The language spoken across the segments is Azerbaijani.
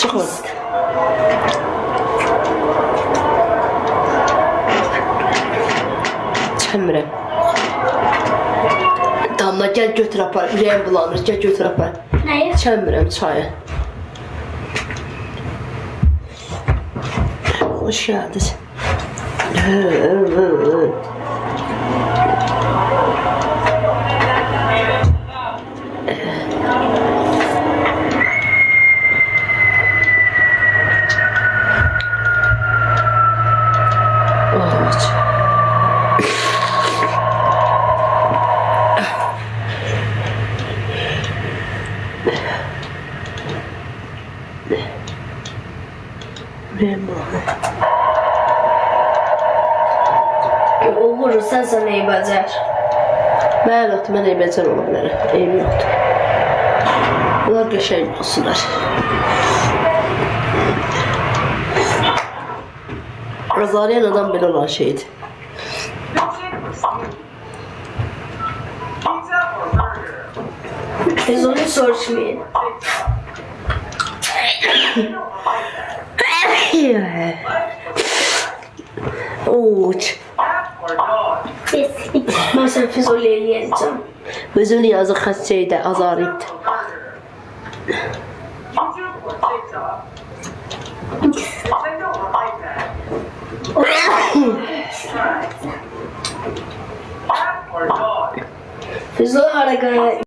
Çıx orada. Çəmirəm. Damla gəl götür apar. Ürəyim bulanır. Gəl götür apar. Nəyi? Çəmirəm çayı. Hoş geldiniz. Olur, sən neyi bəcər? Bəli, mən eybəcər ola bilərəm. Eybi yoxdur. Bunlar qəşəng olsunlar. Azarlayan adam belə olan şeydir. Biz onu soruşmayın. Uç. Mən sən Füzuliyə yiyəcəm. Özünü yazıq xəstəydə azarıyıbdır. Füzuli hara qara.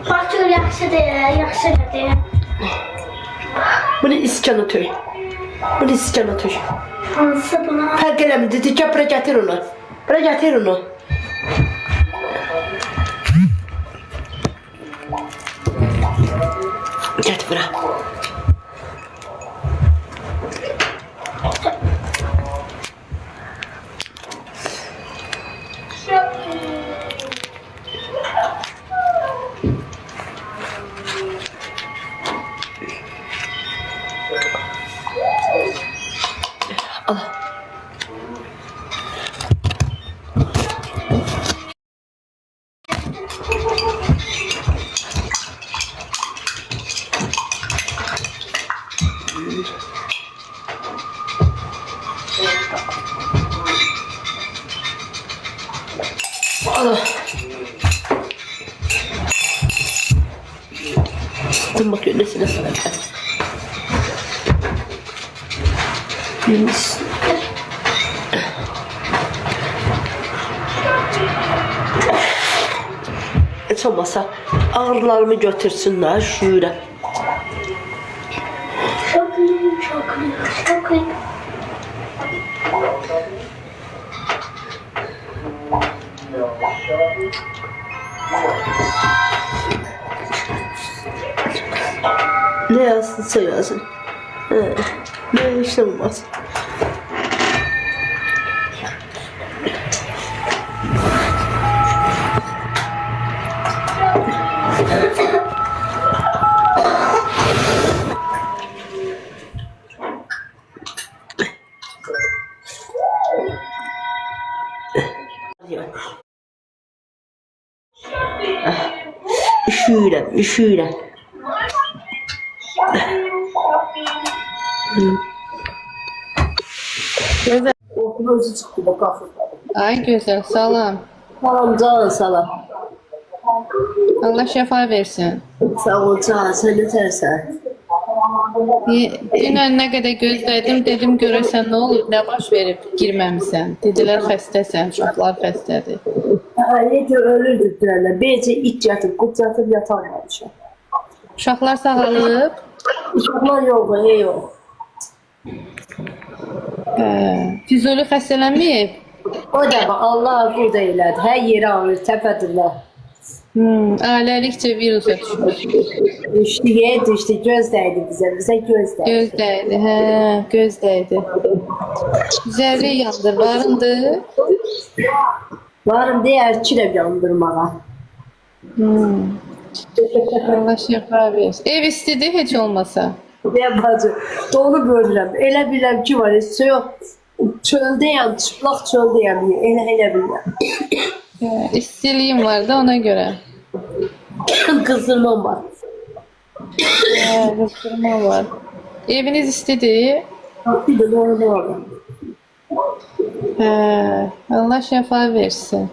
Bax gör, yaxşıdır, yaxşıdır. Bunu iskana töy. Bunu iskana töy. Hansı buna? Fərq eləmir, gəl bura gətir onu. Bura gətir onu. Gətir bura. Al. Al. Dur bakayım nesine sana. Yunus. Heç olmasa ağrılarımı götürsünlər şuraya. Çok iyi, çok iyi, çok iyi. Ne yazsınsa yazın. Ne işte olmaz. Üşüyürəm, üşüyürəm. Evet. Okul özü çıktı bak kalkıp. Ay güzel, salam. Salam canım salam. Allah şəfa versin. Sağ ol canım sen ne tersen. Dünən nə qədər gözlədim, dedim görəsən nə olur, nə baş verib girməmisən. Dedilər xəstəsən, uşaqlar xəstədir. Nece ölürdük derler. Bence iç yatıp, kut yatıp yatarmamışım. Uşaqlar sağalıb. Uşaqlar yok, yok. Füzuli xəstələnməyib. O da bak Allah burada elədi. Her yeri ağrır, təpədirlər. Ailəlikcə virusa düşmüş. Düştü, göz dəydi bize göz dəydi. Göz dəydi, hə, göz dəydi. Zərri yandır, varındır. Varım deyər kirə yandırmağa. Allah şəfa versin. Ev istidir heç olmasa. Ne bacı, donu bölürəm. Elə biləm ki var, heç yok. Çöldəyəm, çıplaq çöldəyəm. Elə bilmirəm. İstiliyim var da ona göre. Qızdırmam var. Kızdırma var. Eviniz istedi. Bir də doğru orada. Allah şəfa versin.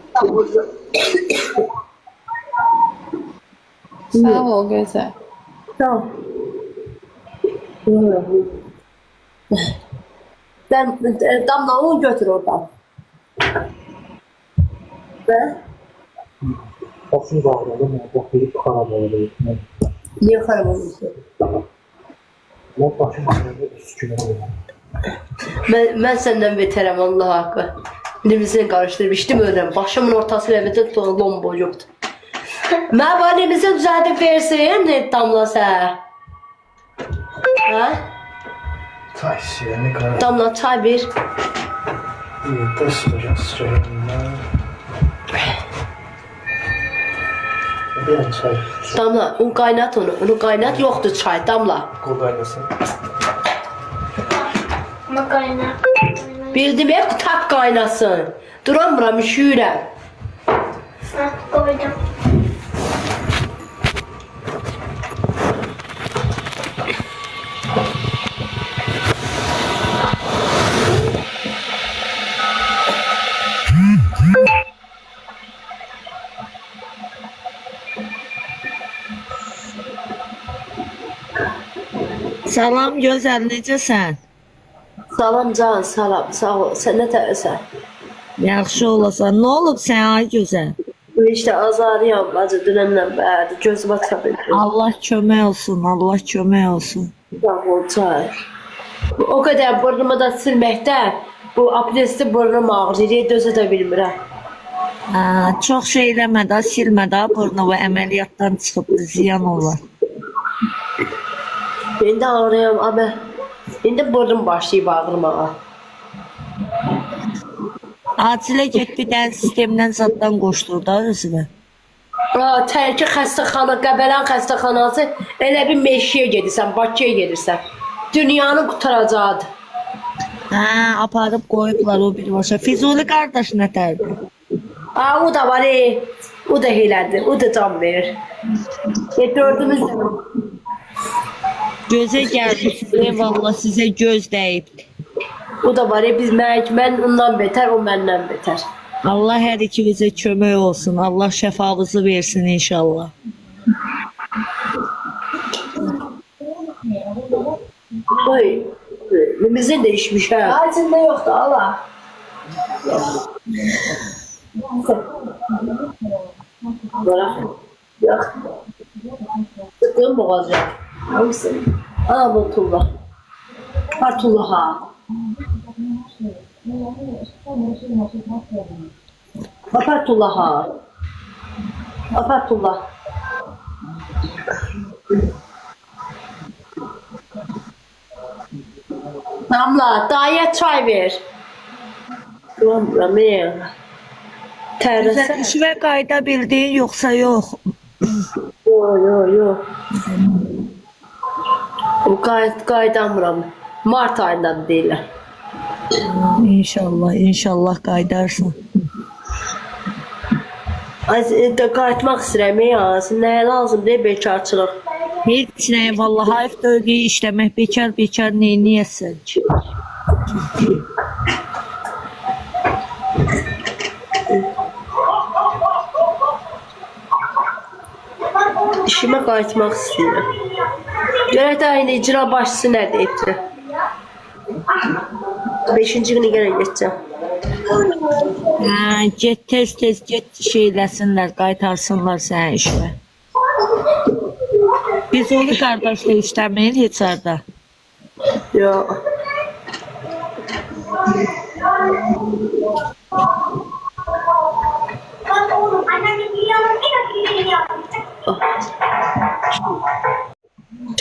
Sağ ol gözəl. Tamam. Sen Damla onu götür oradan. Ve Başım bağladı mı? Bakıyıp xarab oldu. niye karım olmuşsun? Ben başım bağladı, üskümür oldu. Ben senden beterəm Allah haqqı. Limizini qarışdırmışdım öyrəm. Başımın ortası evdə bomboş yoktu. Mən bu limizini düzəldib versin Damla sən. Ha? Çay içiyor, ne kadar Damla çay ver. iyi de sıcak yanında. Bir çay. Damla onu qaynat onu. Onu qaynat yoxdur çay Damla. Kol kaynasın. Makarna. Bildim hep tak qaynasın. Duramıram üşüyürəm. Ha, koydum. Salam gözəl, necəsən? Salam can, salam. Sağ ol. Sən nə tərsən? Yaxşı olasan. Nə olub sən ay gözəl? İşte azarıyam bacı dünəndən bəri. Gözümə çapıldı. Allah kömək olsun, Allah kömək olsun. Sağ ol çay. O qədər burnumu da silməkdən bu abdesti burnum ağrıyır. Dözə də bilmirəm. Çox şey eləmə də, silmə də, burnu əməliyyatdan çıxıb ziyan olar. İndi ağrıyam abi. İndi burnum başlayıb ağrımağa. Acilə get bir dənə sistemdən zaddan qoşdur da özünə. Tərki xəstəxana, Qəbələn xəstəxanası elə bir meşiyə gedirsən, Bakıya gedirsən. Dünyanı qutaracaqdır. Aparıb qoyublar o bir başa. Füzuli qardaş nətərdir? O da var, o da elədir, o da can verir. Dördümüz də. Gözə gəlmişsiniz, valla sizə göz dəyibdir. O da var, mən ondan betər, o məndən betər. Allah hər ikimizə kömək olsun. Allah şəfavızı versin inşallah. Oy, limizin də içmiş hə. Acında yoxdur, Allah. Bırak. Yox. Sıkın boğazca. Hamısı. Bu Tullah. Fatullah ha. Fatullah ha. Fatullah. Damla, dayıya çay ver. Duramıram, Sən işvə qayda bildin, yoxsa yox? Yox. O qaydamıram. Mart ayından deyirlər. İnşallah qaydarsın. Qayıtmaq istəyirəm ya. Nəyə lazımdır bekarçılıq? Heç nəyə vallahi hayf dövrü işləmək bekar neyniyəsən ki? İşimə qayıtmaq istəyirəm. Görək də indi icra başçısı nə deyibdir? 5-ci günü yenə geçəcəm. Get tez get şeyləsinlər, qaytarsınlar sənə işvə. Biz onu qardaşla işləməyin heç arada. Yox.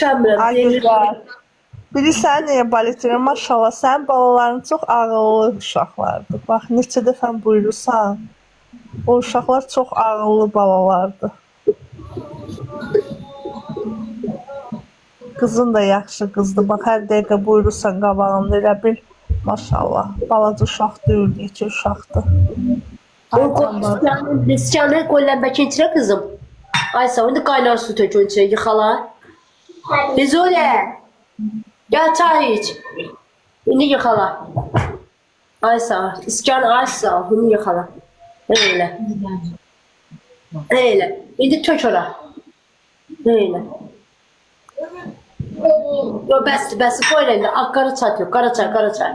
Ay gözəl. Bilirsən nəyə baletçiyəm? Maşallah, sənin balaların çox ağıllı uşaqlardır. Bax, neçə dəfə buyurursan, o uşaqlar çox ağıllı balalardır. Qızın da yaxşı qızdır. Bax, hər dəqiqə buyurursan qabağında elə bil Maşallah. Balaca uşaq deyil, yekə uşaqdır. Riskyanı koy ləmbəkin içine kızım. Ay sağ ol, kaynar su tök onun içine yıkala. Bizole. Gel çay iç. Şimdi yıkala. Ay sağ ol. İskanı ay sağ ol. Şimdi yıkala. Öyle. Öyle. Şimdi tök ora. Öyle. Yo bəs koy elinde. Ak qara çay tök. Qara çay.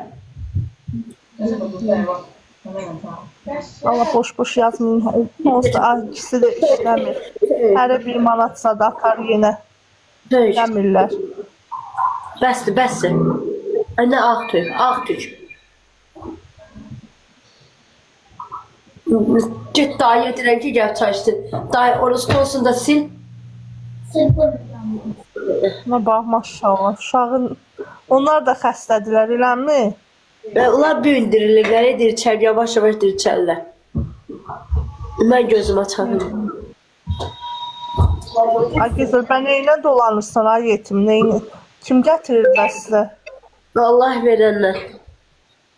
Allah boş yazmayın. Olsa ikisi də işləmir. Hərə 1 manatsa da atar yenə. Tök. Demirlər. Bəsdir. Anne ağ tük. Git dayıya dirən ki, gəl çay içsin. Dayı orası olsun da sil. Nə bax, maşallah. Uşağın, onlar da xəstədirlər, eləmi? Onlar büyündürülürlər, dirçəl, yavaş dirçəllər. Mən gözüm açarım. Ay gözəl, bən neynə dolanırsan ay yetim, neynə? Kim gətirir bəslə? Allah verənlər.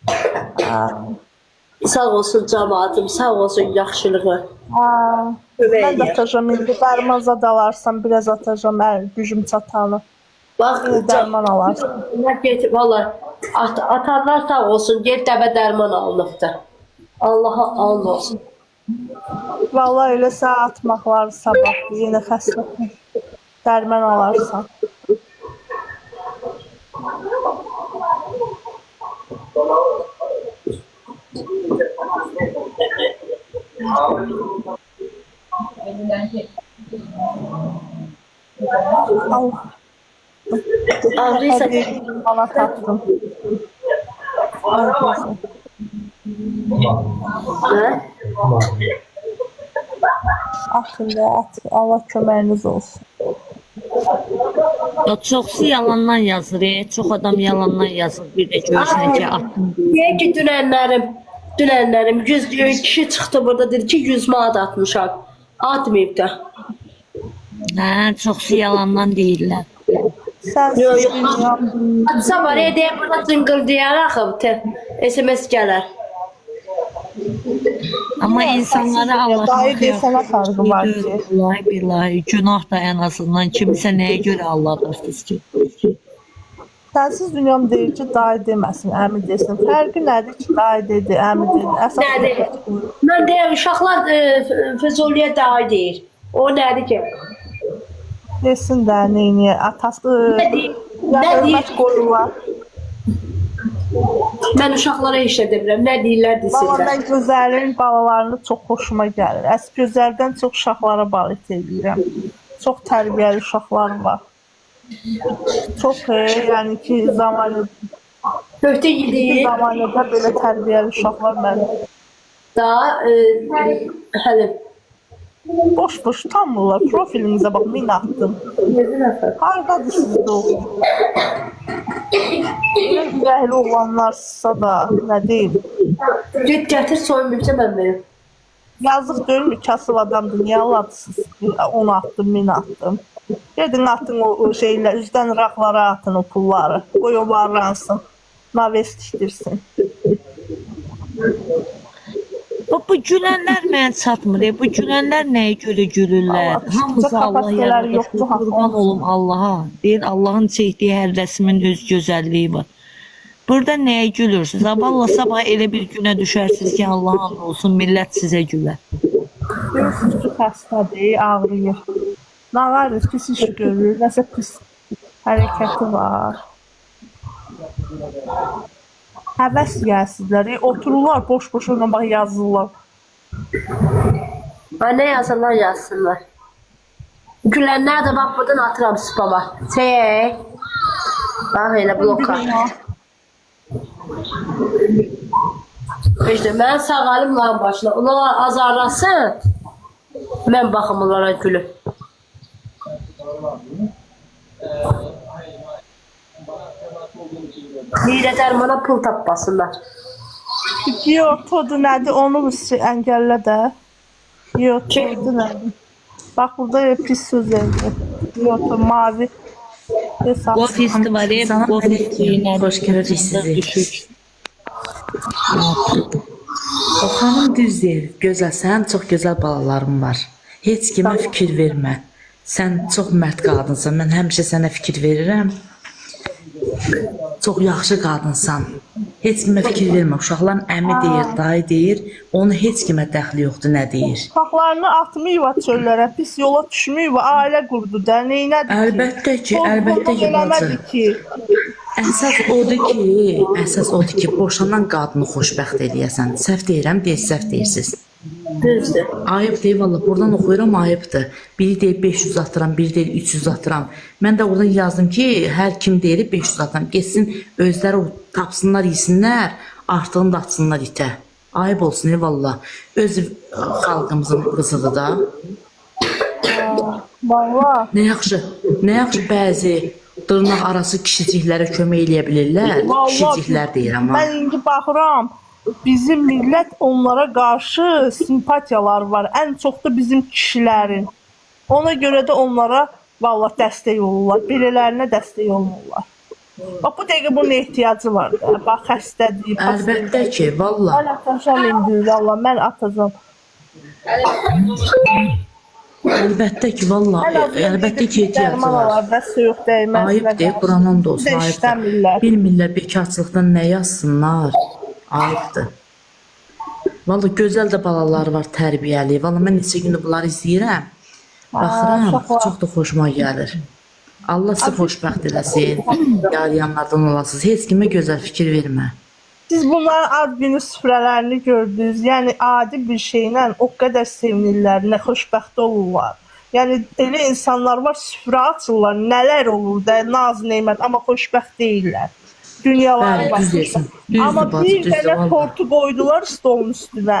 Hə. Sağ olsun cəmaatım, sağ olsun yaxşılığı. Hə. Kömək Mən də eləyər. atacağım, indi dərman zadalarsan, biraz atacağım, gücüm çatanı. Bax, Dərman alarsan. valla atanlar sağ olsun, gel dəvə dərman alınıbdır. Allaha and olsun. Vallahi elə sən atmaqları sabah, yenə xəstə. Dərman alarsan. Allah. Ağrıysa Bana taktım. Ay gözəl. hə? Atın at. Allah köməyiniz olsun. Çoxsu yalandan yazır, çox adam yalandan yazır. Bir də görsən ki, atdım. Deyək ki, dünənlərim 100 kişi çıxdı burada dedi ki 100 manat atmışam. Atmayıb da. Hə, çoxsu yalandan deyirlər. Sənsiz Yox. dünyam. Atsa var ya deyək burada cıngıl deyərək SMS gələr. Amma insanlara Allah Dayı desənə fərqi var ki. Billahi, günah da ən azından kimisə nəyə görə aldadırsınız ki? Sənsiz dünyam deyir ki, dayı deməsin, əmi desin. Fərqi nədir ki, dayı dedi, əmi dedi. Əsas Nədir? Mən deyəm, uşaqlar Füzuliyə dayı deyir. O nədir ki? desin də neyini, atası. Nə deyir? Ya Nə deyir? hörmət qoyurlar. Mən uşaqlara heç nə demirəm. Nə deyirlər Valla desinlər. mən gözəlin balalarını çox xoşuma gəlir. Əs gözəldən çox uşaqlara balet edirəm. Çox tərbiyəli uşaqlar var. Çox yəni ki, Köftə yedi. zamanında belə tərbiyəli uşaqlar mən Da hələ boş utanmırlar. Profilinizə bax, min atdım. Hardadır sizdə o? Ürəkli olanlarsa da, nə deyim. get gətir soyun bilsə mən verim. Yazıq deyilmi, kasıb adamdır, niyə aladsınız? 10 atdım, 1000 atdım. Gedin atın o şeylə, üzdən raqlara atın o pulları. Qoy o varlansın. Naves tikdirsin. Bu gülənlər mənə çatmır. Bu gülənlər nəyə görə gülürlər? Allah, Hamısı bizə Allah kapasitelər yaradır. yoxdur, ha. Qurban olum Allaha. Deyir Allahın çəkdiyi hər rəsmin öz gözəlliyi var. Burada nəyə gülürsünüz? Valla sabah elə bir günə düşərsiniz ki, Allah'ın olsun millət sizə gülər. Görürsünüz ki, xəstədir, ağrıyır. Nağarır, pis iş görür, nəsə pis hərəkəti var. Həvəs gəlsinlər, otururlar boş-boş ona bax yazırlar. Nə yazırlar yazsınlar. Gülənlər də bax buradan atıram spama. Çək. Bax elə bloka. İşte mən sağalım lan başına. Onlar azarlasın. Mən baxım onlara gülüm. Hiylə dərmana pul tapmasınlar. Yotodu nədir, onu əngəllə də. Yotodu nədir? Bax, burada pis söz yazır. Yoto, mavi. Bu festivali, bu festivali Hoş gördük sizi. düşük. O xanım düz deyir. Gözəl, sənin çox gözəl balaların var. Heç kimə fikir vermə. Sən çox mərd qadınsan. Mən həmişə sənə fikir verirəm. Çox yaxşı qadınsan. Heç kimə fikir vermə. Uşaqların əmi deyir, dayı deyir. Onun heç kimə dəxli yoxdur, nə deyir. Uşaqlarını atmayıb çöllərə, pis yola düşməyib, ailə qurdu da, neynədir ki? Əlbəttə ki, əlbəttə ki, bacı. Eləmədi ki. Əsas odur ki, boşanan qadını xoşbəxt eləyəsən. Səhv deyirəm, səhv deyirsiz. Düzdür. Ayıb deyir, valla buradan oxuyuram, ayıbdır. Biri deyir 500 atıram, biri deyir 300 atıram. Mən də oradan yazdım ki, hər kim deyir 500 atıram. Geçsin, özləri tapsınlar, yesinlər, artığını da atsınlar itə. Ayıb olsun, valla. Öz xalqımızın qızıdır da. Valla. Nə yaxşı bəzi dırnaq arası kişiciklərə kömək eləyə bilirlər. Kişiciklər deyirəm. Mən indi baxıram, bizim millət onlara qarşı simpatiyalar var. Ən çox da bizim kişilərin. Ona görə də onlara vallahi dəstək olurlar. Belələrinə dəstək olurlar. Bax bu dəqiqə bunun ehtiyacı var da. Bax xəstədir. Əlbəttə ki, valla. Mən atacağam indi valla. Mən atacağam. Əlbəttə ki, valla. Əlbəttə ki, ehtiyacı var. Dəstək yox dəyməz. Ayıb deyib, Quranın da olsun, ayıbdır. Bilmirlər bekarçılıqdan nə yazsınlar. Ayıbdır. Valla gözəl də balaları var, tərbiyəli. Valla mən neçə gündür bunları izləyirəm. Baxıram, çox da xoşuma gəlir. Allah sizi xoşbəxt eləsin. Yarayanlardan olasınız. Heç kimə gözəl fikir vermə. Siz bunların ad günü süfrələrini gördünüz. Yəni adi bir şeylə o qədər sevinirlər, nə xoşbəxt olurlar. Yəni elə insanlar var, süfrə açırlar, nələr olur da, naz nemət, amma xoşbəxt deyirlər. Dünyalar var. Düz deyirsən. Amma bir dənə tortu qoydular stolun üstünə.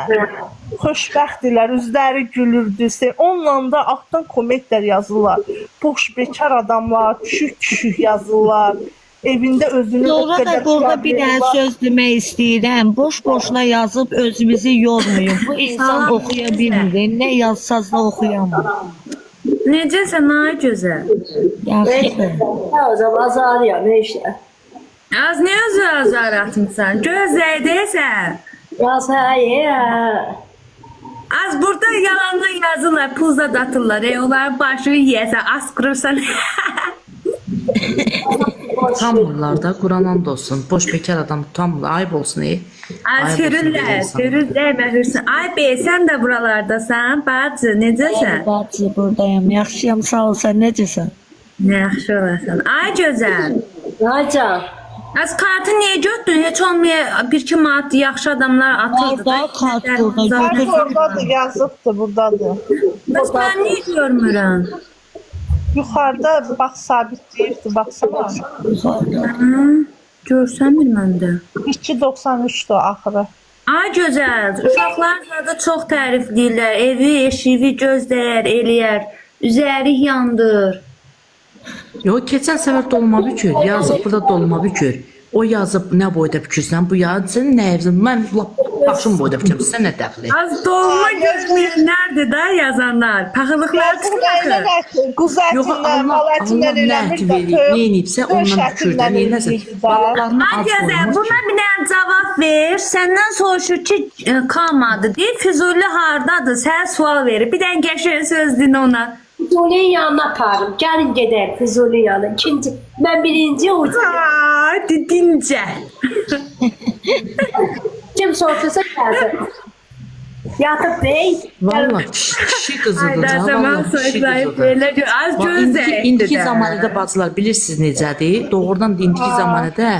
Xoşbəxtdilər, üzləri gülürdü. Onunla da altdan kommentlər yazırlar. Boş bekar adamlar, küçük yazırlar. Evində özünü o Sonra da qədər burada bir dənə söz demək istəyirəm. Boş-boşuna yazıb özümüzü yormayın. Bu insan oxuya bilmir. Nə yazsaz da oxuyamır. Necəsən, ay gözəl? Yaxşıdır. O zaman azarıyam, işte. Az nə azar atmısan? Gözəl deyəsən. Yaz hə. Az burada yalanla yazırlar, pulza datırlar. Onların başını yiyəsən, az qırırsan. Utanmırlar da, Quranın da olsun. Boş bekar adam utanmırlar. Ayıb olsun, Sürürlər, məhürsən. Ay bey, sən də buralardasan, bacı, necəsən? Bacı, buradayım. Yaxşıyam, sağ ol. Sən necəsən? Nə yaxşı olasan. Ay gözəl. Aycan. Az kartı niyə götdün? Heç olmaya 1-2 manat yaxşı adamlar atırdı. Daha kart burada. Kart oradadır, yazıbdır, buradadır. Bəs mən niyə görmürəm? Yuxarıda bax sabitləyirdi, baxsana. Görsəmir məndə. 2.93'dür axırı. Ay gözəl, uşaqlar da çox tərifləyirlər. Evi, eşivi gözdəyər, eləyər. Üzəri yandır. Yox, keçən səfər dolma bükür. Yazıb burada dolma bükür. O yazıb nə boyda bükürsən, bu yazıb nə evzin. Mən başım boyda bükürəm, sən nə dəxli? Az dolma gözləyənlərdir da yazanlar. Paxılıqlar çıxır. Quz ətindən, mal ətindən eləmir də. Neyniyibsə ondan bükür də, neynəsə. Balalarını Ay az gözəl, qoymuş. buna bir dənə cavab ver. Səndən soruşur ki, qalmadı deyil. Füzuli hardadır? Sən sual verir. Bir dənə qəşəng söz din ona. Füzuli'nin yanına aparım. Gelin gidelim Füzuli'nin yanına. İkinci, ben birinci uçtum. Aa, dedince. Kim sortuysa gelsin. Yatıp değil. Valla kişi qızıdır. Hayda, zaman söyləyib belə az gözlə. İndiki zamanədə bacılar bilirsiniz necədir? Doğrudan da indiki zamanədə